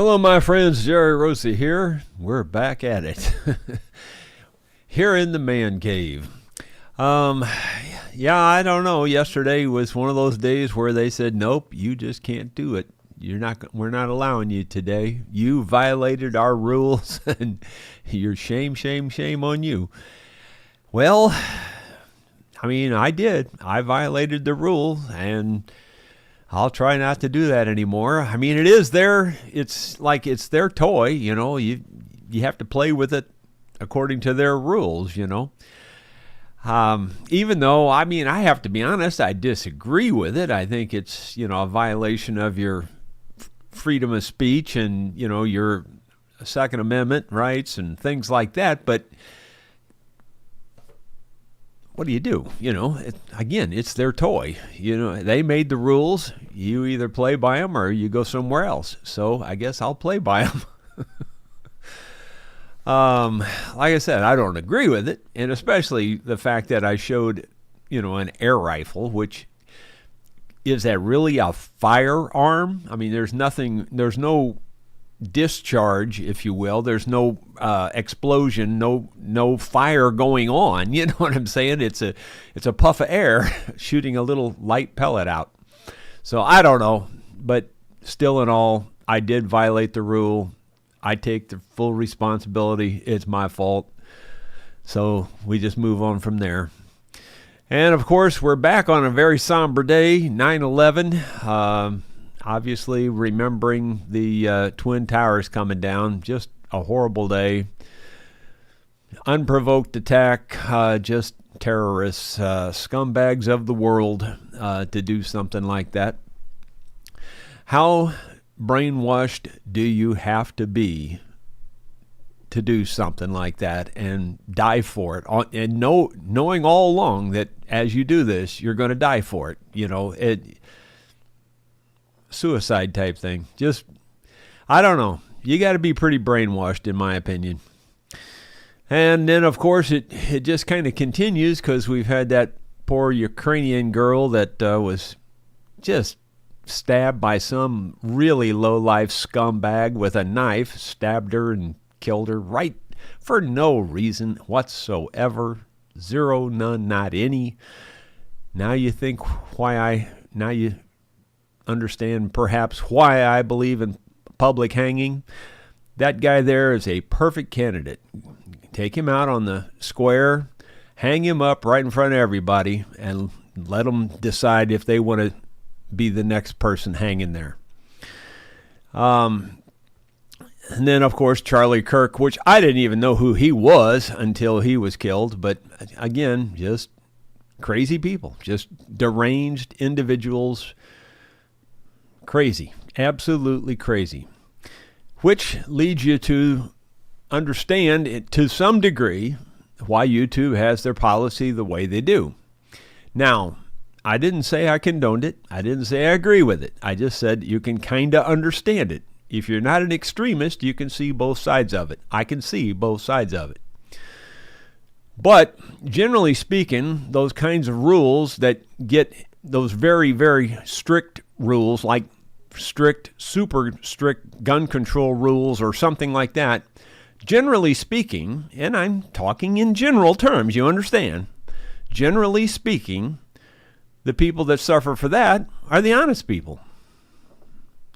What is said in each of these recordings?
Hello, my friends. Jerry Rossi here. We're back at it. Here in the man cave. Yeah, I don't know. Yesterday was one of those days where they said, nope, you just can't do it. We're not allowing you today. You violated our rules, and you're shame on you. Well, I mean, I did. I violated the rules, and I'll try not to do that anymore. I mean, it's their toy, you have to play with it according to their rules, Even though, I mean, I have to be honest, I disagree with it. I think it's, a violation of your freedom of speech and, your Second Amendment rights and things like that. But what do? Again, it's their toy. They made the rules. You either play by them or you go somewhere else. So I guess I'll play by them. Like I said, I don't agree with it. And especially the fact that I showed, an air rifle, which is that really a firearm? I mean, there's no discharge, if you will. There's no explosion, no fire going on. You know what I'm saying? It's a puff of air shooting a little light pellet out. So I don't know, but still in all, I did violate the rule. I take the full responsibility. It's my fault. So we just move on from there. And of course, we're back on a very somber day, 9/11. Obviously, remembering the Twin Towers coming down, just a horrible day. Unprovoked attack, just terrorists, scumbags of the world to do something like that. How brainwashed do you have to be to do something like that and die for it? And knowing all along that as you do this, you're going to die for it. Suicide type thing. Just, I don't know. You got to be pretty brainwashed, in my opinion. And then, of course, it just kind of continues because we've had that poor Ukrainian girl that was just stabbed by some really low-life scumbag with a knife, stabbed her and killed her right for no reason whatsoever. Zero, none, not any. Now you understand perhaps why I believe in public hanging. That guy there is a perfect candidate. Take him out on the square, hang him up right in front of everybody, and let them decide if they want to be the next person hanging there. And then, of course, Charlie Kirk, which I didn't even know who he was until he was killed. But again, just crazy people, just deranged individuals. Crazy, absolutely crazy, which leads you to understand to some degree why YouTube has their policy the way they do. Now, I didn't say I condoned it. I didn't say I agree with it. I just said you can kind of understand it. If you're not an extremist, you can see both sides of it. I can see both sides of it. But generally speaking, those kinds of rules that get those very, very strict rules, like super strict gun control rules or something like that, generally speaking, and I'm talking in general terms, you understand, generally speaking, the people that suffer for that are the honest people.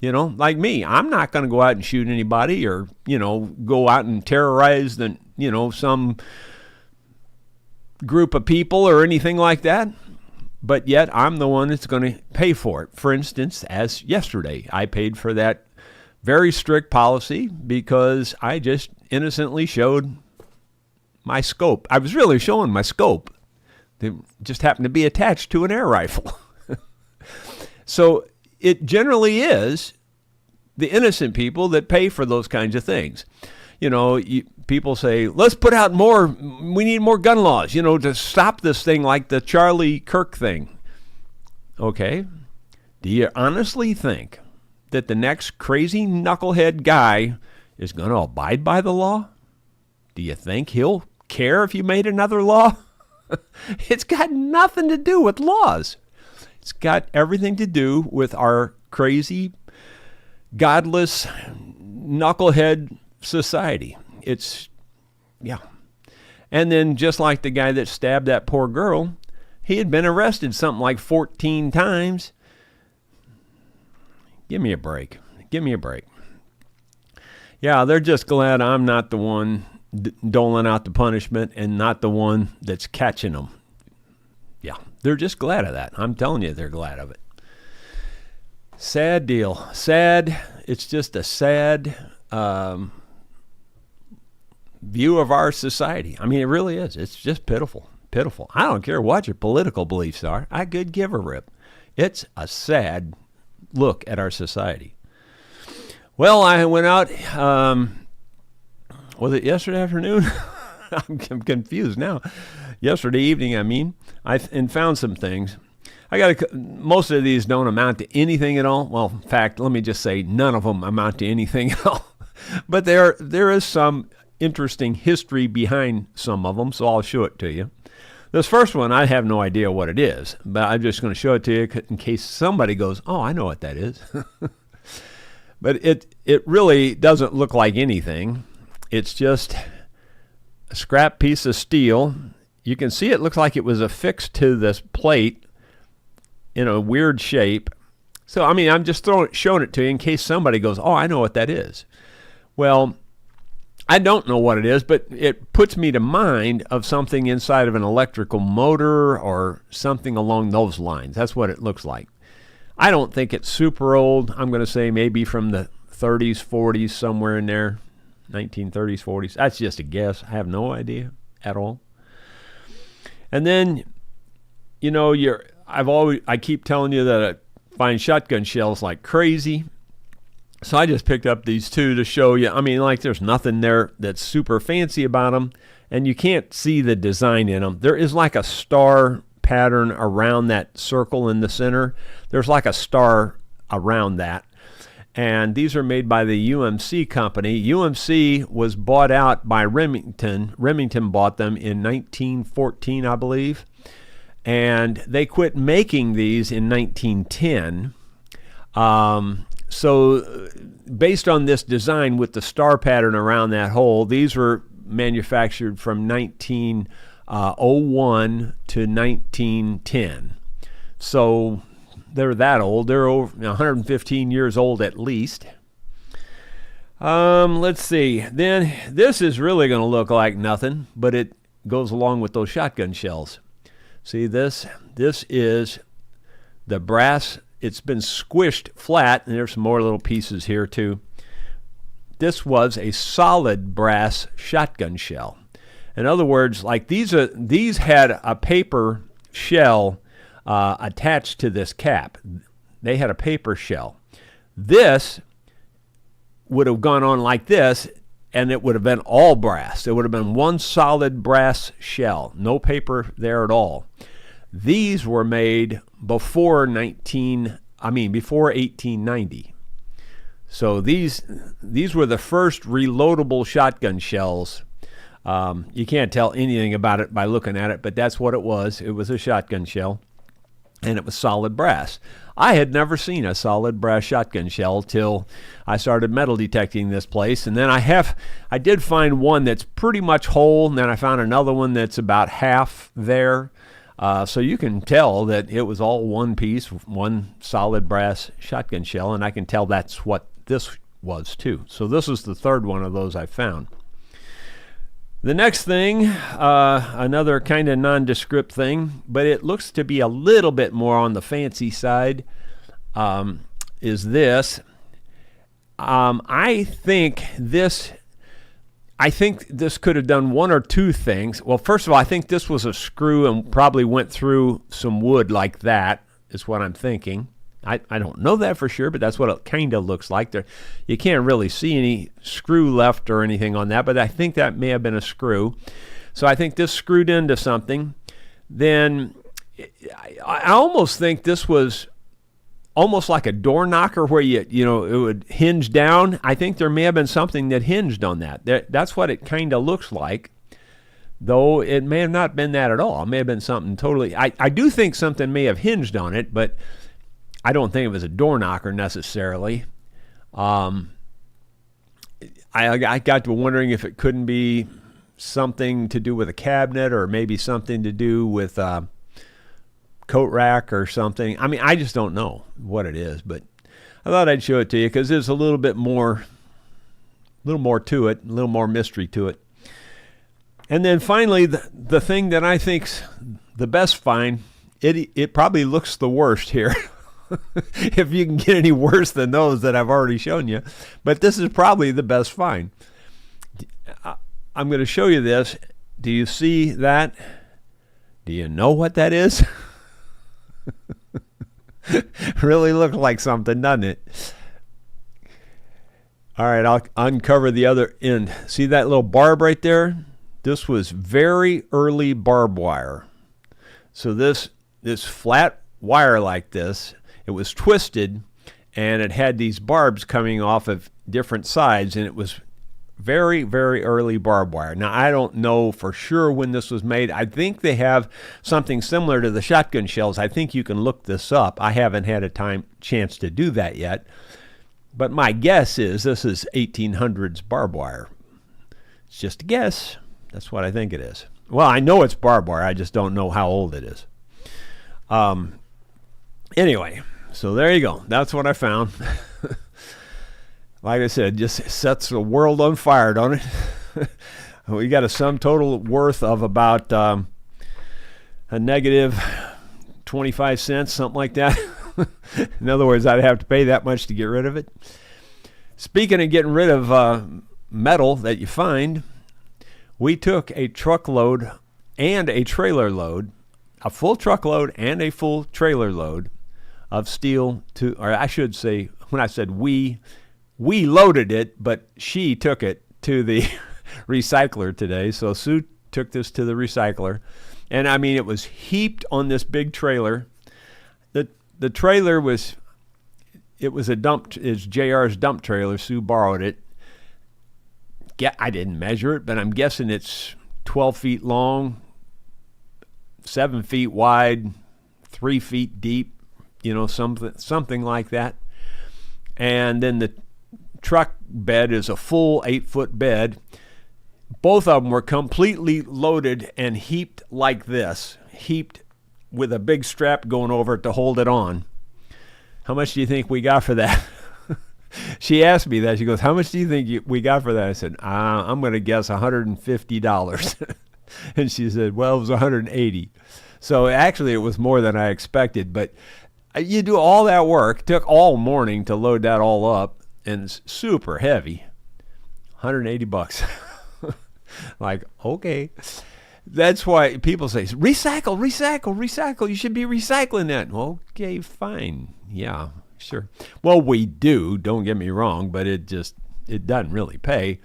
Like me, I'm not going to go out and shoot anybody or, go out and terrorize some group of people or anything like that. But yet I'm the one that's going to pay for it. For instance, as yesterday, I paid for that very strict policy because I just innocently showed my scope. I was really showing my scope. It just happened to be attached to an air rifle. So it generally is the innocent people that pay for those kinds of things. People say, let's put out more, we need more gun laws, to stop this thing like the Charlie Kirk thing. Okay. Do you honestly think that the next crazy knucklehead guy is going to abide by the law? Do you think he'll care if you made another law? It's got nothing to do with laws. It's got everything to do with our crazy, godless, knucklehead society. It's, yeah. And then just like the guy that stabbed that poor girl, he had been arrested something like 14 times. Give me a break. Give me a break. Yeah, they're just glad I'm not the one doling out the punishment and not the one that's catching them. Yeah, they're just glad of that. I'm telling you, they're glad of it. Sad deal. Sad. It's just a sad view of our society. I mean, it really is. It's just pitiful. Pitiful. I don't care what your political beliefs are. I could give a rip. It's a sad look at our society. Well, I went out, was it yesterday afternoon? I'm confused now. Yesterday evening, I mean, and found some things. Most of these don't amount to anything at all. Well, in fact, let me just say none of them amount to anything at all. But there is some interesting history behind some of them, so I'll show it to you. This first one, I have no idea what it is, but I'm just going to show it to you in case somebody goes, oh, I know what that is. But it really doesn't look like anything. It's just a scrap piece of steel. You can see it looks like it was affixed to this plate in a weird shape. So, I mean, I'm just showing it to you in case somebody goes, oh, I know what that is. Well, I don't know what it is, but it puts me to mind of something inside of an electrical motor or something along those lines. That's what it looks like. I don't think it's super old. I'm going to say maybe from the 30s, 40s, somewhere in there. 1930s, 40s. That's just a guess. I have no idea at all. And then, you know, I keep telling you that I find shotgun shells like crazy. So I just picked up these two to show you. I mean, like, there's nothing there that's super fancy about them, and you can't see the design in them. There is like a star pattern around that circle in the center. There's like a star around that. And these are made by the UMC company. UMC was bought out by Remington. Remington bought them in 1914, I believe. And they quit making these in 1910. So based on this design with the star pattern around that hole, these were manufactured from 1901 to 1910. So they're that old. They're over 115 years old at least. Let's see. Then this is really going to look like nothing, but it goes along with those shotgun shells. See this? This is the brass. It's been squished flat, and there's some more little pieces here too. This was a solid brass shotgun shell. In other words, like these had a paper shell attached to this cap. They had a paper shell. This would have gone on like this, and it would have been all brass. It would have been one solid brass shell, no paper there at all. These were made before 1890. So these were the first reloadable shotgun shells. You can't tell anything about it by looking at it, but that's what it was. It was a shotgun shell, and it was solid brass. I had never seen a solid brass shotgun shell till I started metal detecting this place, and then I did find one that's pretty much whole, and then I found another one that's about half there. So you can tell that it was all one piece, one solid brass shotgun shell, and I can tell that's what this was too. So this is the third one of those I found. The next thing, another kind of nondescript thing, but it looks to be a little bit more on the fancy side, is this. I think this could have done one or two things. Well, first of all, I think this was a screw and probably went through some wood like that, is what I'm thinking. I don't know that for sure, but that's what it kind of looks like. You can't really see any screw left or anything on that, but I think that may have been a screw. So I think this screwed into something. Then I almost think this was almost like a door knocker where it would hinge down. I think there may have been something that hinged on that. That's what it kind of looks like, though it may have not been that at all. It may have been something totally. I do think something may have hinged on it, but I don't think it was a door knocker necessarily. I got to wondering if it couldn't be something to do with a cabinet, or maybe something to do with a coat rack or something. I mean, I just don't know what it is, but I thought I'd show it to you because there's a little more to it, a little more mystery to it. And then finally, the thing that I think's the best find, it probably looks the worst here. If you can get any worse than those that I've already shown you. But this is probably the best find. I'm going to show you this. Do you see that? Do you know what that is? Really looks like something, doesn't it? All right, I'll uncover the other end. See that little barb right there? This was very early barbed wire. So this flat wire like this, it was twisted, and it had these barbs coming off of different sides, and it was very, very early barbed wire. Now, I don't know for sure when this was made. I think they have something similar to the shotgun shells. I think you can look this up. I haven't had a chance to do that yet. But my guess is this is 1800s barbed wire. It's just a guess. That's what I think it is. Well, I know it's barbed wire. I just don't know how old it is. Anyway, so there you go. That's what I found. Like I said, just sets the world on fire, don't it? We got a sum total worth of about a negative 25 cents, something like that. In other words, I'd have to pay that much to get rid of it. Speaking of getting rid of metal that you find, we took a truckload and a trailer load, a full truckload and a full trailer load of steel or I should say, when I said we loaded it, but she took it to the recycler today. So Sue took this to the recycler. And I mean, it was heaped on this big trailer. The trailer was it's JR's dump trailer. Sue borrowed it. I didn't measure it, but I'm guessing it's 12 feet long, 7 feet wide, 3 feet deep, something like that. And then the truck bed is a full 8-foot bed. Both of them were completely loaded and heaped like this, heaped with a big strap going over it to hold it on. How much do you think we got for that? She asked me that. She goes, how much do you think we got for that? I said, I'm going to guess $150. And she said, well, it was $180. So actually it was more than I expected. But you do all that work, took all morning to load that all up, and it's super heavy. $180. Like, okay. That's why people say, recycle, recycle, recycle. You should be recycling that. Okay, fine. Yeah, sure. Well, we do, don't get me wrong, but it doesn't really pay.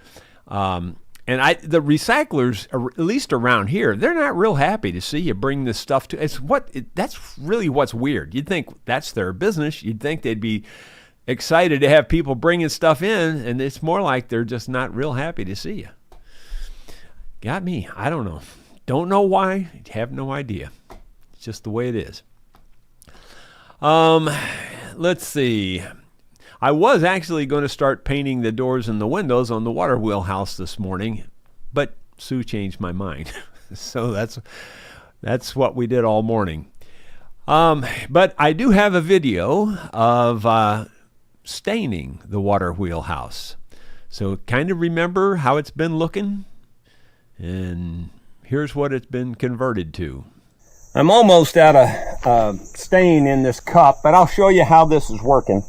And the recyclers, at least around here, they're not real happy to see you bring this stuff to. That's really what's weird. You'd think that's their business. You'd think they'd be excited to have people bringing stuff in, and it's more like they're just not real happy to see you. Got me. I don't know. Don't know why. Have no idea. It's just the way it is. Let's see. I was actually going to start painting the doors and the windows on the Waterwheel house this morning, but Sue changed my mind. So that's what we did all morning. But I do have a video of staining the Waterwheel house. So kind of remember how it's been looking, and here's what it's been converted to. I'm almost out of stain in this cup, but I'll show you how this is working.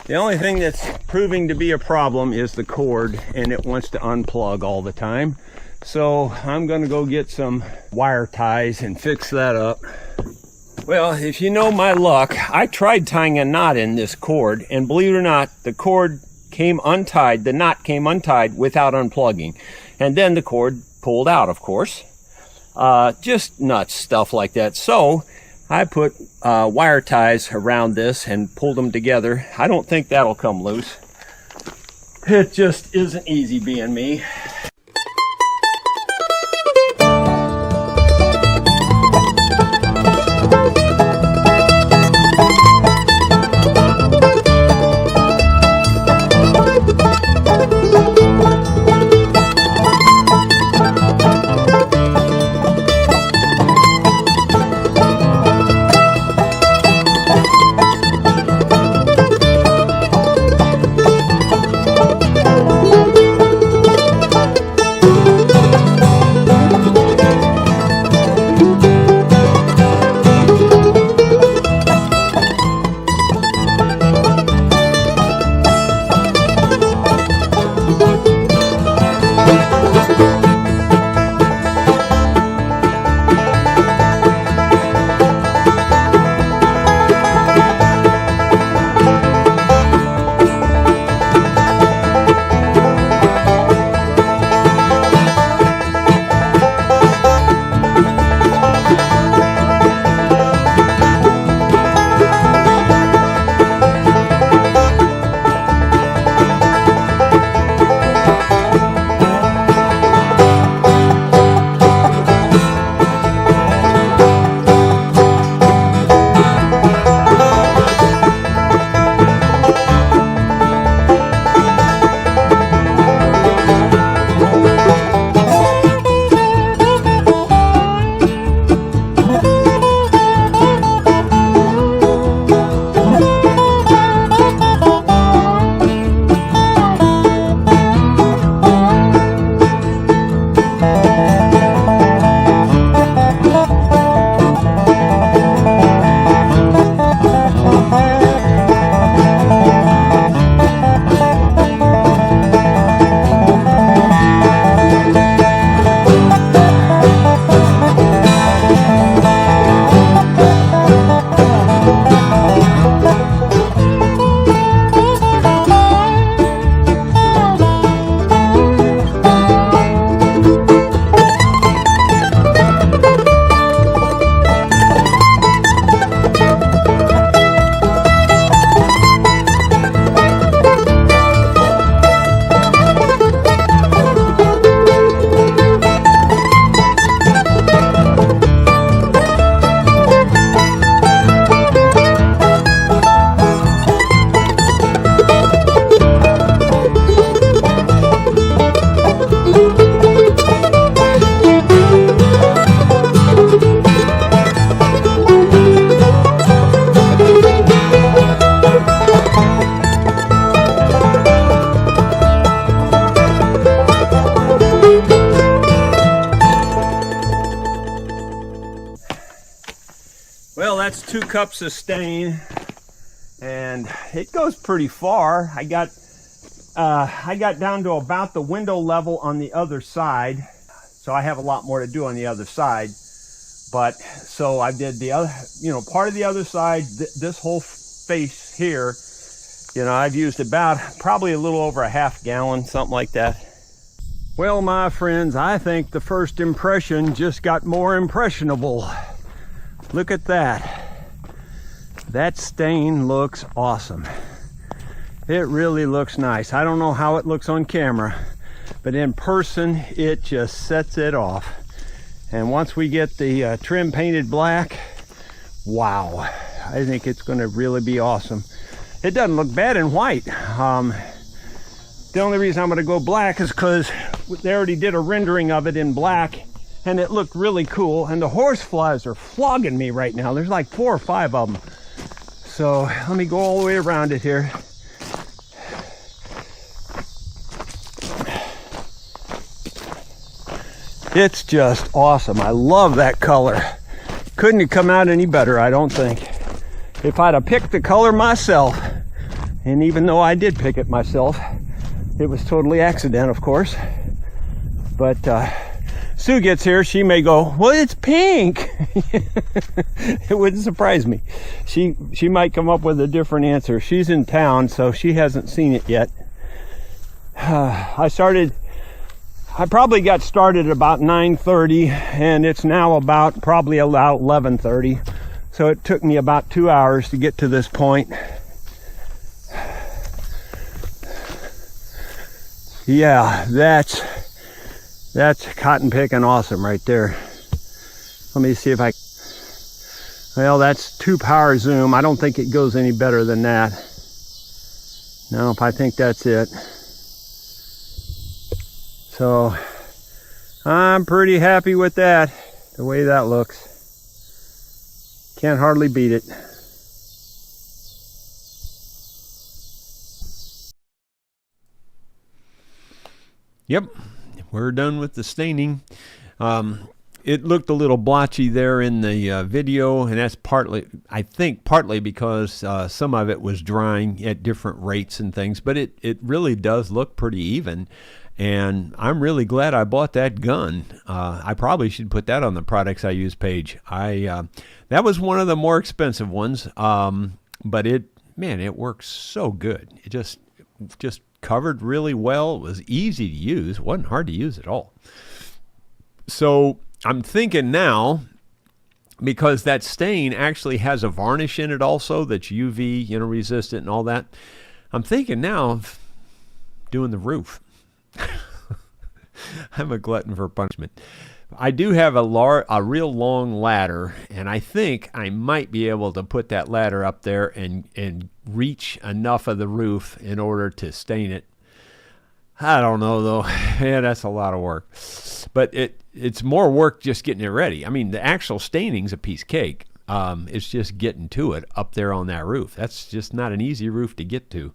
The only thing that's proving to be a problem is the cord, and it wants to unplug all the time. So I'm gonna go get some wire ties and fix that up. Well, if you know my luck, I tried tying a knot in this cord, and believe it or not, the cord came untied, the knot came untied without unplugging. And then the cord pulled out, of course. Just nuts, stuff like that. So I put wire ties around this and pulled them together. I don't think that'll come loose. It just isn't easy being me. Well, that's 2 cups of stain, and it goes pretty far. I got down to about the window level on the other side, so I have a lot more to do on the other side. But so I did the other, part of the other side. This whole face here, I've used about probably a little over a half gallon, something like that. Well, my friends, I think the first impression just got more impressionable. Look at that. That stain looks awesome. It really looks nice. I don't know how it looks on camera, but in person, it just sets it off. And once we get the trim painted black, wow, I think it's going to really be awesome. It doesn't look bad in white. The only reason I'm going to go black is because they already did a rendering of it in black, and it looked really cool. And the horseflies are flogging me right now. There's like 4 or 5 of them. So let me go all the way around it here. It's just awesome. I love that color. Couldn't have come out any better, I don't think. If I'd have picked the color myself, And even though I did pick it myself, it was totally accident, of course. But Sue gets here, she may go, well, it's pink. It wouldn't surprise me. She might come up with a different answer. She's in town, so she hasn't seen it yet. I probably got started about 9:30, and it's now probably about 11:30. So it took me about 2 hours to get to this point. Yeah, that's cotton picking awesome right there. Let me see if well, that's 2 power zoom. I don't think it goes any better than that. Nope, I think that's it. So I'm pretty happy with that, the way that looks. Can't hardly beat it. Yep, we're done with the staining. It looked a little blotchy there in the video, and that's I think partly because some of it was drying at different rates and things, but it really does look pretty even. And I'm really glad I bought that gun. I probably should put that on the products I use page. That was one of the more expensive ones, but it works so good. It just covered really well. It was easy to use. It wasn't hard to use at all. So I'm thinking now, because that stain actually has a varnish in it also that's UV, resistant and all that. I'm thinking now of doing the roof. I'm a glutton for punishment. I do have a real long ladder, and I think I might be able to put that ladder up there and reach enough of the roof in order to stain it. I don't know though. Yeah, that's a lot of work. But it's more work just getting it ready. I mean, the actual staining's a piece of cake. It's just getting to it up there on that roof. That's just not an easy roof to get to.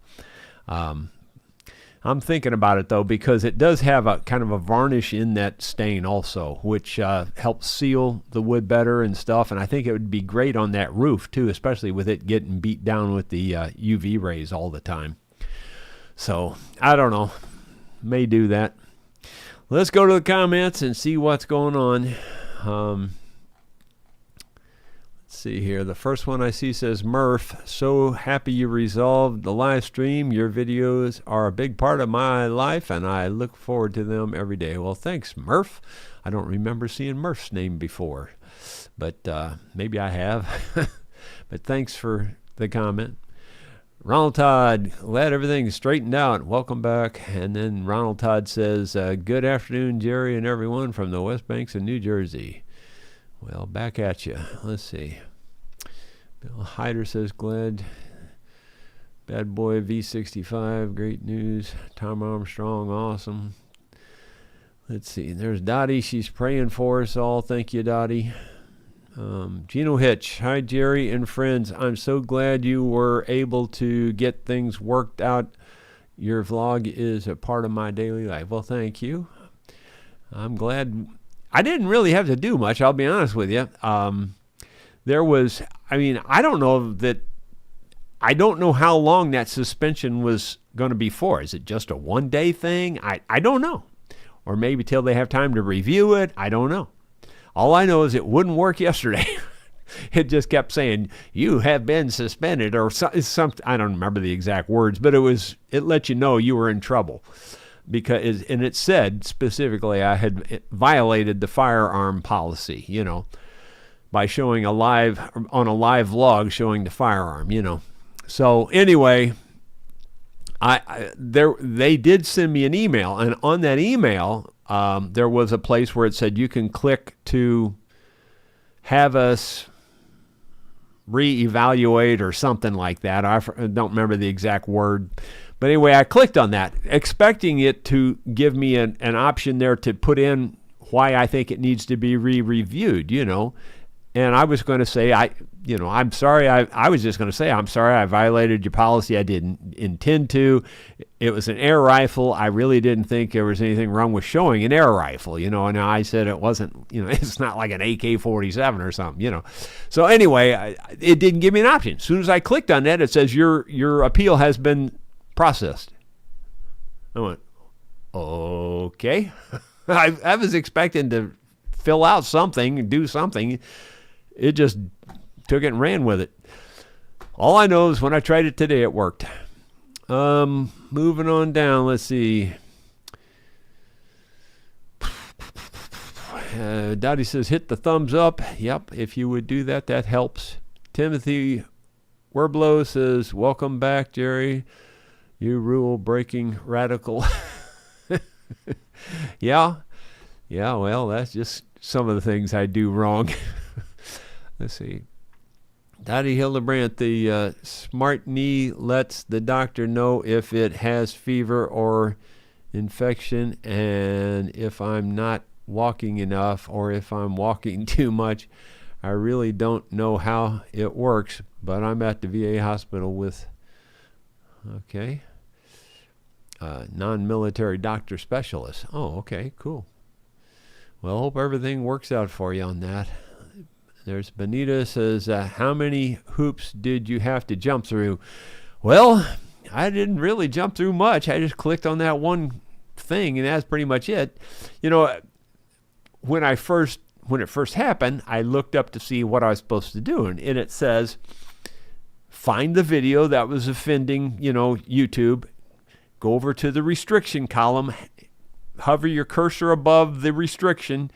I'm thinking about it though, because it does have a kind of a varnish in that stain also, which helps seal the wood better and stuff. And I think it would be great on that roof too, especially with it getting beat down with the UV rays all the time. So I don't know, may do that. Let's go to the comments and see what's going on. See here, the first one I see says, Murph, so happy you resolved the live stream. Your videos are a big part of my life and I look forward to them every day. Well, thanks, Murph. I don't remember seeing Murph's name before, but maybe I have. But thanks for the comment. Ronald Todd, glad everything's straightened out. Welcome back. And then Ronald Todd says, good afternoon, Jerry and everyone from the West Banks of New Jersey. Well, back at you. Let's see. Bill Hyder says, glad. Bad Boy V65, great news. Tom Armstrong, awesome. Let's see. There's Dottie. She's praying for us all. Thank you, Dottie. Gino Hitch. Hi, Jerry and friends. I'm so glad you were able to get things worked out. Your vlog is a part of my daily life. Well, thank you. I'm glad. I didn't really have to do much, I'll be honest with you. I don't know how long that suspension was going to be for. Is it just a one-day thing? I don't know. Or maybe till they have time to review it. I don't know. All I know is it wouldn't work yesterday. It just kept saying, you have been suspended, or something. I don't remember the exact words, but it let you know you were in trouble. And it said specifically I had violated the firearm policy, by showing on a live log showing the firearm, So anyway, they did send me an email, and on that email, there was a place where it said you can click to have us reevaluate or something like that. I don't remember the exact word. But anyway, I clicked on that, expecting it to give me an option there to put in why I think it needs to be re-reviewed, And I was going to say, I'm sorry. I was just going to say, I'm sorry. I violated your policy. I didn't intend to. It was an air rifle. I really didn't think there was anything wrong with showing an air rifle, And I said it wasn't, it's not like an AK-47 or something, So anyway, it didn't give me an option. As soon as I clicked on that, it says your appeal has been processed. I went, okay. I was expecting to fill out something and do something. It just took it and ran with it. All I know is when I tried it today, it worked. Moving on down, let's see. Dottie says, hit the thumbs up. Yep, if you would do that, that helps. Timothy Werblow says, welcome back, Jerry. You rule-breaking radical. Yeah, well, that's just some of the things I do wrong. Let's see. Dottie Hildebrandt, the smart knee lets the doctor know if it has fever or infection, and if I'm not walking enough or if I'm walking too much. I really don't know how it works, but I'm at the VA hospital with, non-military doctor specialist. Oh, okay, cool. Well, hope everything works out for you on that. There's Benita says, how many hoops did you have to jump through? Well, I didn't really jump through much. I just clicked on that one thing, and that's pretty much it. When it first happened, I looked up to see what I was supposed to do, and it says, find the video that was offending, YouTube. Go over to the restriction column, hover your cursor above the restriction,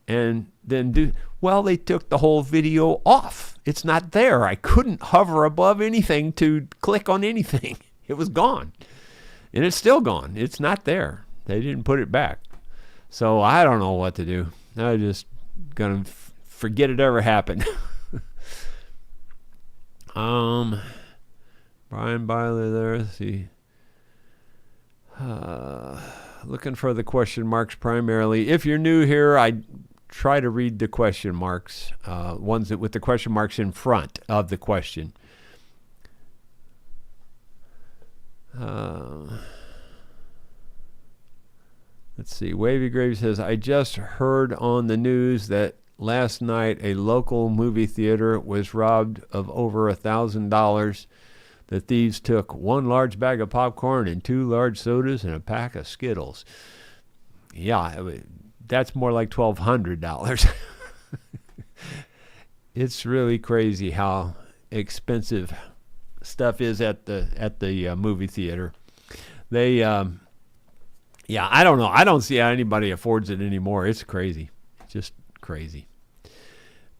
and then they took the whole video off. It's not there. I couldn't hover above anything to click on anything. It was gone. And it's still gone. It's not there. They didn't put it back. So I don't know what to do. I'm just going to forget it ever happened. Brian Byler there. Let's see. Looking for the question marks primarily. If you're new here, I try to read the question marks, ones that with the question marks in front of the question. Let's see. Wavy Grave says, I just heard on the news that last night a local movie theater was robbed of over $1,000. The thieves took one large bag of popcorn and 2 large sodas and a pack of Skittles. Yeah, that's more like $1,200. It's really crazy how expensive stuff is at the movie theater. They, I don't know. I don't see how anybody affords it anymore. It's crazy, just crazy.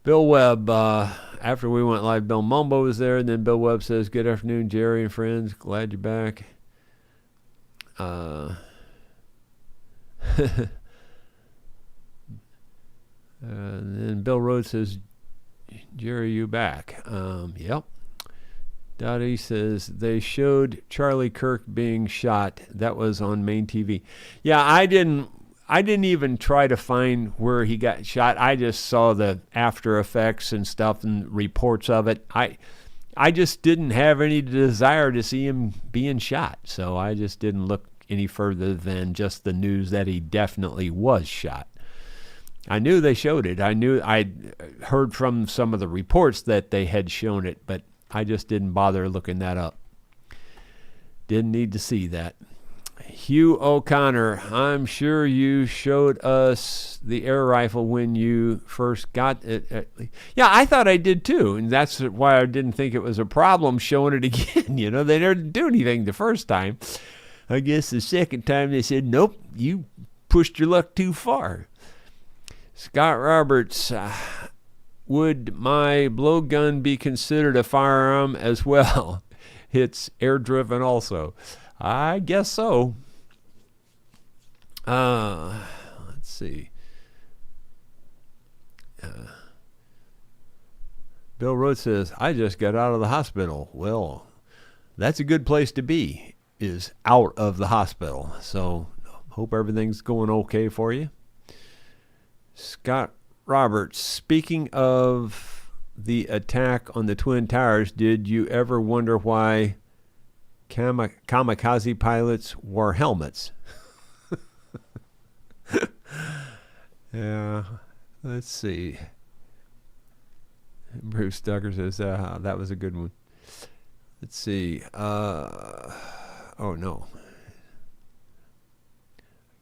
Bill Webb, after we went live, Bill Mumbo was there, and then Bill Webb says, good afternoon, Jerry and friends. Glad you're back. And then Bill Rhodes says, Jerry, you back? Yep. Dottie says, they showed Charlie Kirk being shot. That was on main TV. Yeah, I didn't even try to find where he got shot. I just saw the after effects and stuff and reports of it. I just didn't have any desire to see him being shot. So I just didn't look any further than just the news that he definitely was shot. I knew they showed it. I'd heard from some of the reports that they had shown it, but I just didn't bother looking that up. Didn't need to see that. Hugh O'Connor, I'm sure you showed us the air rifle when you first got it. Yeah, I thought I did too, and that's why I didn't think it was a problem showing it again. They didn't do anything the first time. I guess the second time they said, nope, you pushed your luck too far. Scott Roberts, would my blowgun be considered a firearm as well? It's air-driven also. I guess so. Let's see. Bill Rhodes says, I just got out of the hospital. Well, that's a good place to be, is out of the hospital. So hope everything's going okay for you. Scott Robert, speaking of the attack on the Twin Towers, did you ever wonder why kamikaze pilots wore helmets? Yeah, let's see. Bruce Ducker says, that was a good one. Let's see. Oh, no.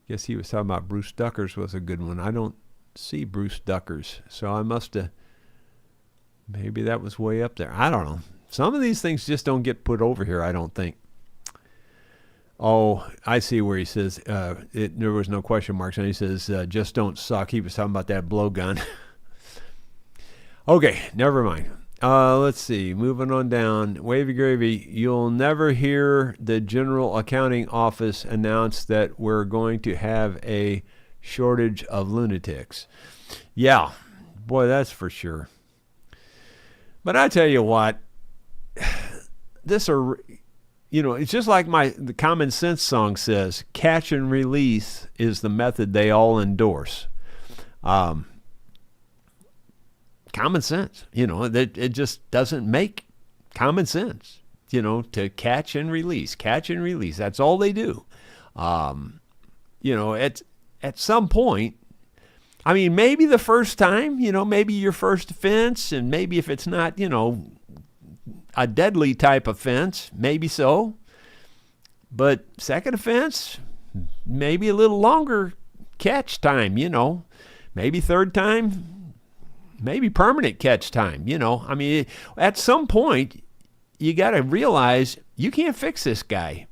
Guess he was talking about Bruce Duckers was a good one. I don't see Bruce Duckers, so I must have, maybe that was way up there. I don't know. Some of these things just don't get put over here, I don't think. Oh, I see where he says, there was no question marks, and he says, just don't suck. He was talking about that blowgun. Okay, never mind. Let's see. Moving on down. Wavy gravy. You'll never hear the General Accounting Office announce that we're going to have a shortage of lunatics. Yeah, boy, that's for sure. But I tell you what, it's just like the Common Sense song says, catch and release is the method they all endorse. Common sense, it just doesn't make common sense, to catch and release. That's all they do. At some point, I mean, maybe the first time, maybe your first offense, and maybe if it's not, a deadly type offense, maybe so. But second offense, maybe a little longer catch time, maybe third time, maybe permanent catch time, I mean, at some point, you got to realize you can't fix this guy.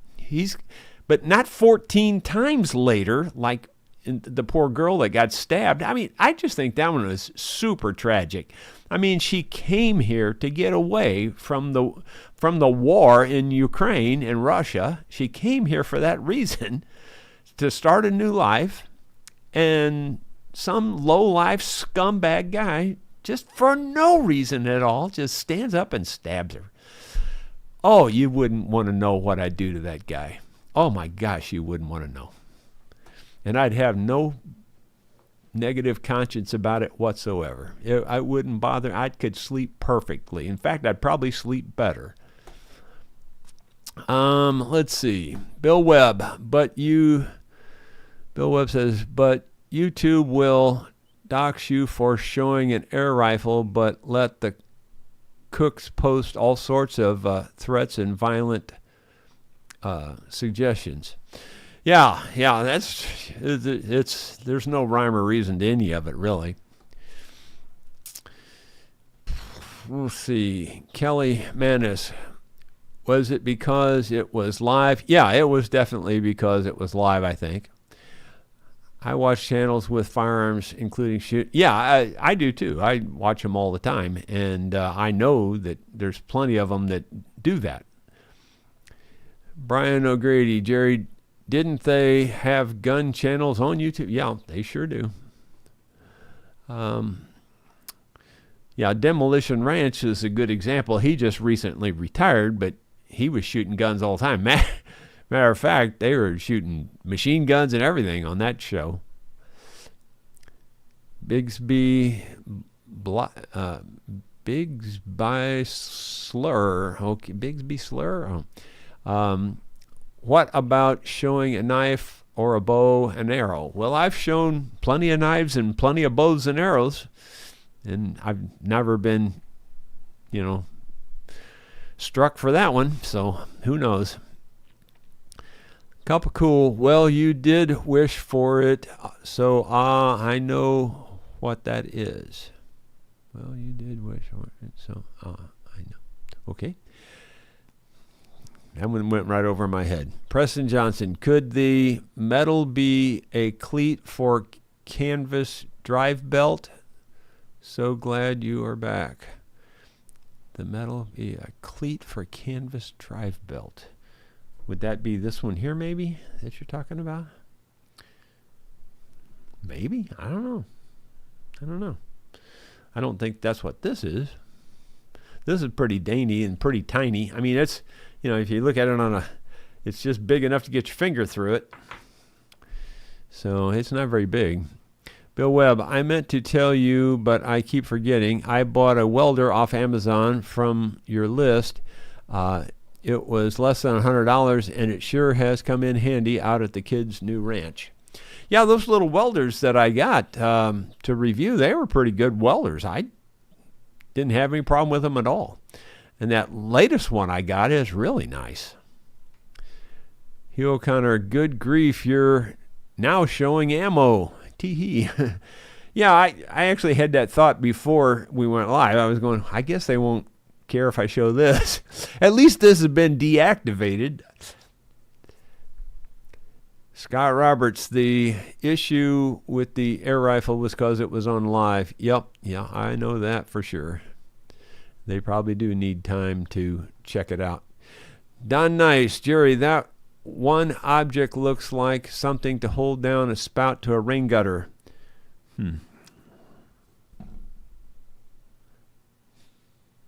But not 14 times later, like the poor girl that got stabbed. I mean, I just think that one was super tragic. I mean, she came here to get away from the war in Ukraine and Russia. She came here for that reason, to start a new life, and some low-life scumbag guy, just for no reason at all, just stands up and stabs her. Oh, you wouldn't want to know what I'd do to that guy. Oh, my gosh, you wouldn't want to know. And I'd have no negative conscience about it whatsoever. I wouldn't bother. I could sleep perfectly. In fact, I'd probably sleep better. Let's see. Bill Webb says, but YouTube will dox you for showing an air rifle, but let the cooks post all sorts of threats and violent suggestions. Yeah, there's no rhyme or reason to any of it, really. We'll see. Kelly Manis, was it because it was live? Yeah, it was definitely because it was live, I think. I watch channels with firearms, including shoot. Yeah, I do too. I watch them all the time, and I know that there's plenty of them that do that. Brian O'Grady, Jerry, didn't they have gun channels on YouTube? Yeah, they sure do. Demolition Ranch is a good example. He just recently retired, but he was shooting guns all the time. Matter of fact, they were shooting machine guns and everything on that show. Bigsby Slur. Okay, Bigsby Slur. What about showing a knife or a bow and arrow? Well, I've shown plenty of knives and plenty of bows and arrows, and I've never been, struck for that one, so who knows. Cup of Cool, well, you did wish for it, so I know what that is. Well, you did wish for it, so I know. Okay. That one went right over my head. Preston Johnson, could the metal be a cleat for canvas drive belt? So glad you are back. The metal be a cleat for canvas drive belt. Would that be this one here, maybe, that you're talking about? Maybe. I don't know. I don't think that's what this is. This is pretty dainty and pretty tiny. I mean, it's, if you look at it it's just big enough to get your finger through it. So it's not very big. Bill Webb, I meant to tell you, but I keep forgetting. I bought a welder off Amazon from your list. It was less than $100, and it sure has come in handy out at the kids' new ranch. Yeah, those little welders that I got to review, they were pretty good welders. I didn't have any problem with them at all. And that latest one I got is really nice. Hugh O'Connor, good grief, you're now showing ammo. Tee-hee. Yeah, I actually had that thought before we went live. I was going, I guess they won't care if I show this. At least this has been deactivated. Scott Roberts, the issue with the air rifle was because it was on live. Yep, yeah, I know that for sure. They probably do need time to check it out. Don Nice, Jerry, that one object looks like something to hold down a spout to a rain gutter. I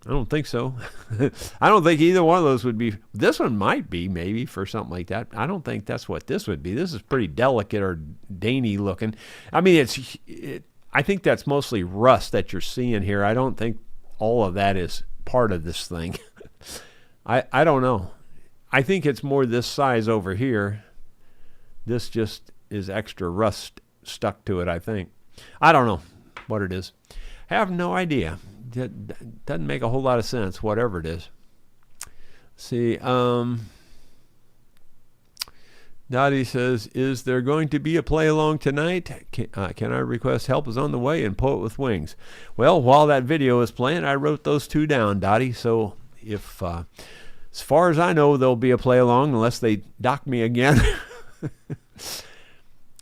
don't think so. I don't think either one of those would be. This one might be, maybe, for something like that. I don't think that's what this would be. This is pretty delicate or dainty looking. I mean, I think that's mostly rust that you're seeing here. I don't think all of that is part of this thing. I don't know. I think it's more this size over here. This just is extra rust stuck to it, I think. I don't know what it is. Have no idea. It doesn't make a whole lot of sense, whatever it is. See, Dottie says, is there going to be a play-along tonight? Can I request help is on the way and Poet with Wings? Well, while that video is playing, I wrote those two down, Dottie. So if, as far as I know, there'll be a play-along unless they dock me again.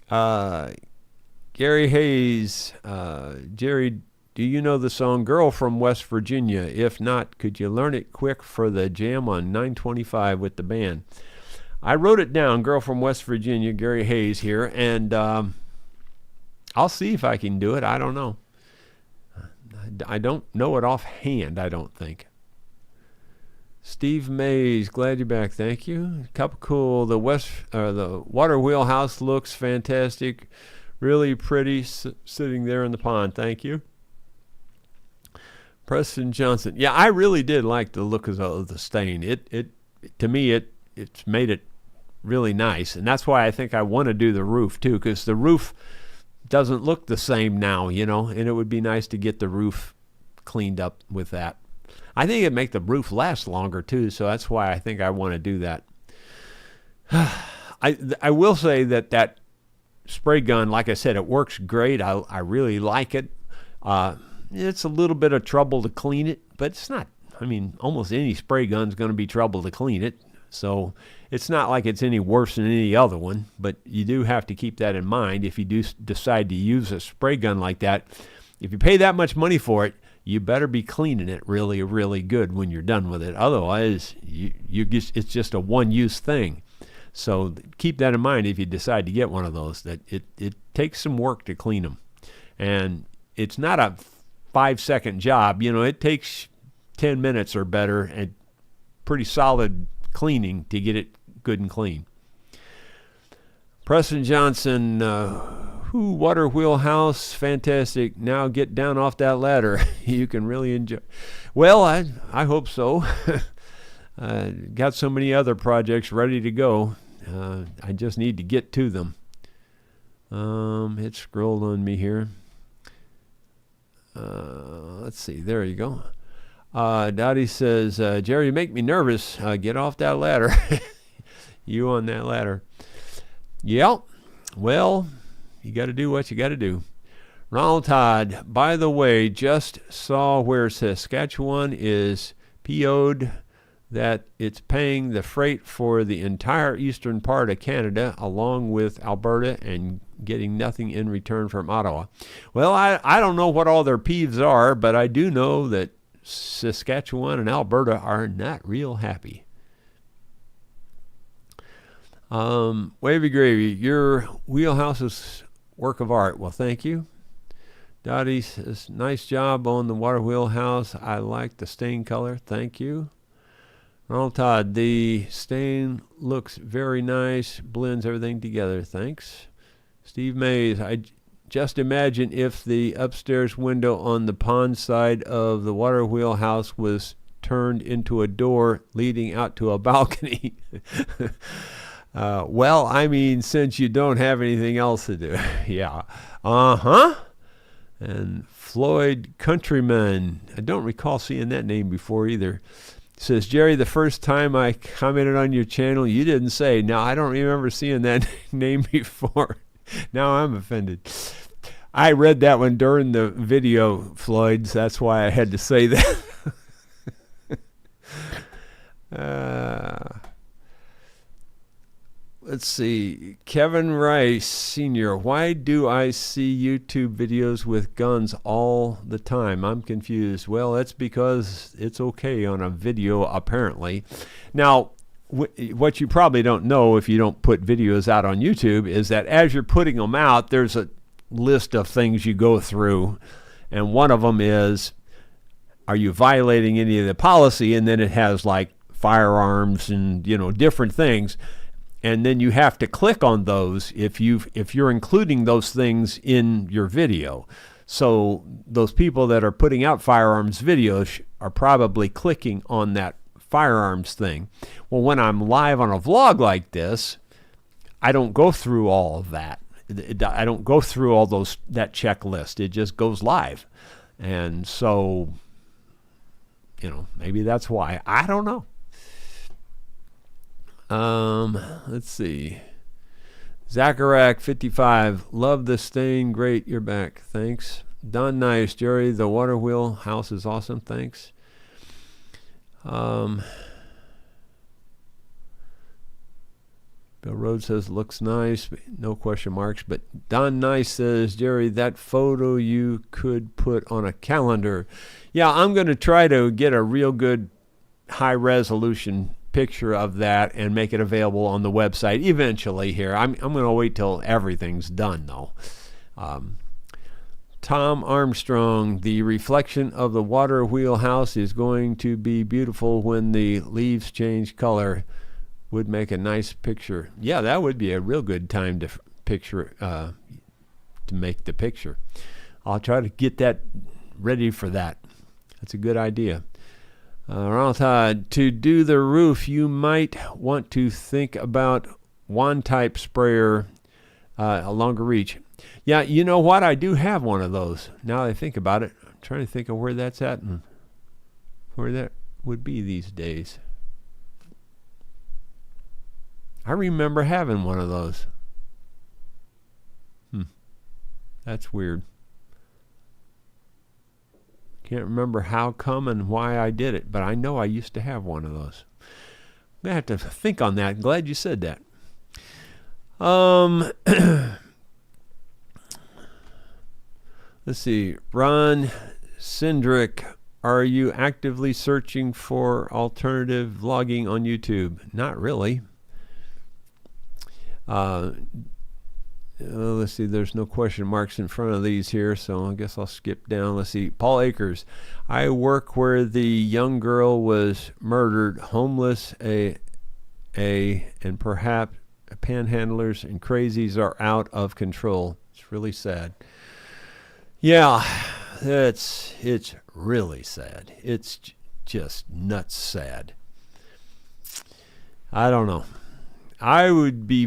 Gary Hayes, Jerry, do you know the song Girl from West Virginia? If not, could you learn it quick for the jam on 925 with the band? I wrote it down, Girl from West Virginia, Gary Hayes here, and I'll see if I can do it. I don't know. I don't know it offhand, I don't think. Steve Mays, glad you're back. Thank you. Cup of Cool, the Waterwheel house looks fantastic. Really pretty sitting there in the pond. Thank you. Preston Johnson. Yeah, I really did like the look of the stain. To me, it's made it really nice, and that's why I think I want to do the roof too, because the roof doesn't look the same now, and it would be nice to get the roof cleaned up with that. I think it'd make the roof last longer too, so that's why I think I want to do that. I will say that spray gun, like I said, it works great. I really like it. It's a little bit of trouble to clean it, but it's not. I mean, almost any spray gun's going to be trouble to clean it. So it's not like it's any worse than any other one, but you do have to keep that in mind if you do decide to use a spray gun like that. If you pay that much money for it, you better be cleaning it really, really good when you're done with it. Otherwise, it's just a one-use thing. So keep that in mind if you decide to get one of those, that it takes some work to clean them. And it's not a 5-second job. It takes 10 minutes or better and pretty solid cleaning to get it good and clean. Preston Johnson, Waterwheel house, fantastic. Now get down off that ladder. You can really enjoy. Well, I hope so. Got so many other projects ready to go. I just need to get to them. It scrolled on me here. Let's see. There you go. Dottie says, Jerry, you make me nervous. Get off that ladder. You on that ladder. Yep. Well, you got to do what you got to do. Ronald Todd, by the way, just saw where Saskatchewan is PO'd that it's paying the freight for the entire eastern part of Canada along with Alberta and getting nothing in return from Ottawa. Well, I don't know what all their peeves are, but I do know that Saskatchewan and Alberta are not real happy. Wavy Gravy, your wheelhouse is work of art. Well, thank you. Dottie says, nice job on the Waterwheel house. I like the stain color. Thank you. Ronald Todd, the stain looks very nice. Blends everything together. Thanks. Steve Mays, I Just imagine if the upstairs window on the pond side of the Waterwheel house was turned into a door leading out to a balcony. Well, I mean, since you don't have anything else to do. Yeah. Uh-huh. And Floyd Countryman, I don't recall seeing that name before either, says, Jerry, the first time I commented on your channel, you didn't say. Now, I don't remember seeing that name before. Now I'm offended. I read that one during the video, Floyd, so that's why I had to say that. Let's see. Kevin Rice, Sr., why do I see YouTube videos with guns all the time? I'm confused. Well, that's because it's okay on a video, apparently. Now, what you probably don't know if you don't put videos out on YouTube is that as you're putting them out, there's a list of things you go through. And one of them is, are you violating any of the policy? And then it has like firearms and, you know, different things. And then you have to click on those if you're including those things in your video. So those people that are putting out firearms videos are probably clicking on that firearms thing. Well, when I'm live on a vlog like this, I don't go through all of that. I don't go through all that checklist. It just goes live. And so, you know, maybe that's why. I don't know. Let's see. Zacharak 55, love the stain, great, you're back, thanks. Don Nice, Jerry, the Waterwheel house is awesome, thanks. Bill Rhodes says looks nice, no question marks, but Don Nice says, Jerry, that photo you could put on a calendar. Yeah, I'm going to try to get a real good high resolution picture of that and make it available on the website eventually here. I'm going to wait till everything's done though. Tom Armstrong, the reflection of the Waterwheel house is going to be beautiful when the leaves change color. Would make a nice picture. Yeah, that would be a real good time to picture, to make the picture. I'll try to get that ready for that. That's a good idea. Ronald Todd, to do the roof, you might want to think about wand-type sprayer, a longer reach. Yeah, you know what? I do have one of those. Now that I think about it, I'm trying to think of where that's at and where that would be these days. I remember having one of those. That's weird. Can't remember how come and why I did it, but I know I used to have one of those. I have to think on that. Glad you said that. Let's see. Ron Sindrick, are you actively searching for alternative vlogging on YouTube? Not really. Let's see, there's no question marks in front of these here, so I guess I'll skip down. Let's see, Paul Akers. I work where the young girl was murdered, homeless, and perhaps panhandlers and crazies are out of control. It's really sad. Yeah, it's really sad. It's just nuts sad. I don't know. I would be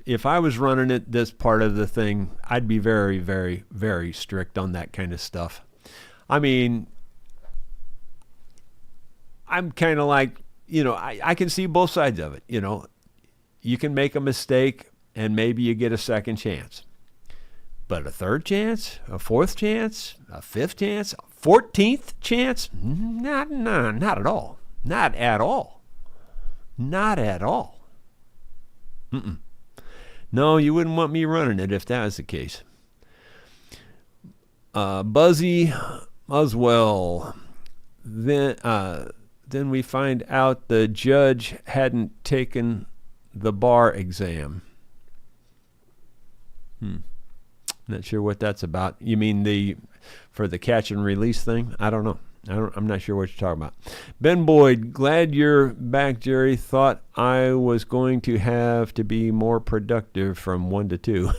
if I was running it, this part of the thing, I'd be very, very, very strict on that kind of stuff. I mean, I'm kind of like, you know, I can see both sides of it. You know, you can make a mistake and maybe you get a second chance. But a third chance, a fourth chance, a fifth chance, a 14th chance? Not at all. Not at all. Not at all. No, you wouldn't want me running it if that was the case. Buzzy Muswell. Then we find out the judge hadn't taken the bar exam. Not sure what that's about. You mean for the catch and release thing? I don't know. I'm not sure what you're talking about. Ben Boyd, glad you're back, Jerry. Thought I was going to have to be more productive from 1 to 2.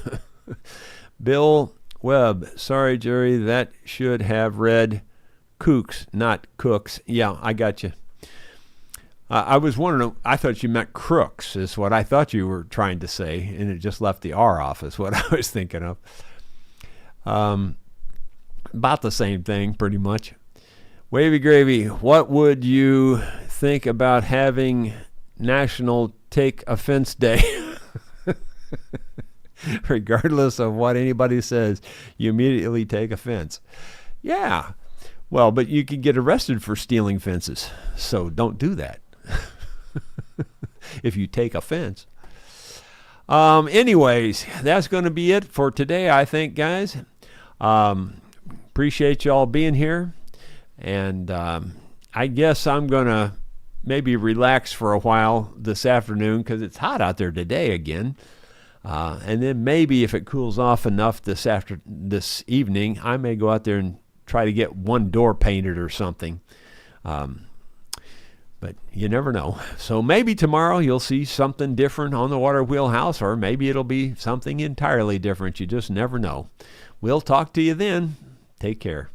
Bill Webb. Sorry, Jerry. That should have read Kooks, not Cooks. Yeah, I got you. I was wondering, I thought you meant crooks, is what I thought you were trying to say, and it just left the R off, is what I was thinking of. About the same thing, pretty much. Wavy Gravy, what would you think about having National Take Offense Day? Regardless of what anybody says, you immediately take offense. Yeah. Well, but you could get arrested for stealing fences, so don't do that. If you take offense. Anyways, that's going to be it for today, I think, guys. Appreciate y'all being here. And I guess I'm going to maybe relax for a while this afternoon because it's hot out there today again. And then maybe if it cools off enough this evening, I may go out there and try to get one door painted or something. But you never know. So maybe tomorrow you'll see something different on the Waterwheel house, or maybe it'll be something entirely different. You just never know. We'll talk to you then. Take care.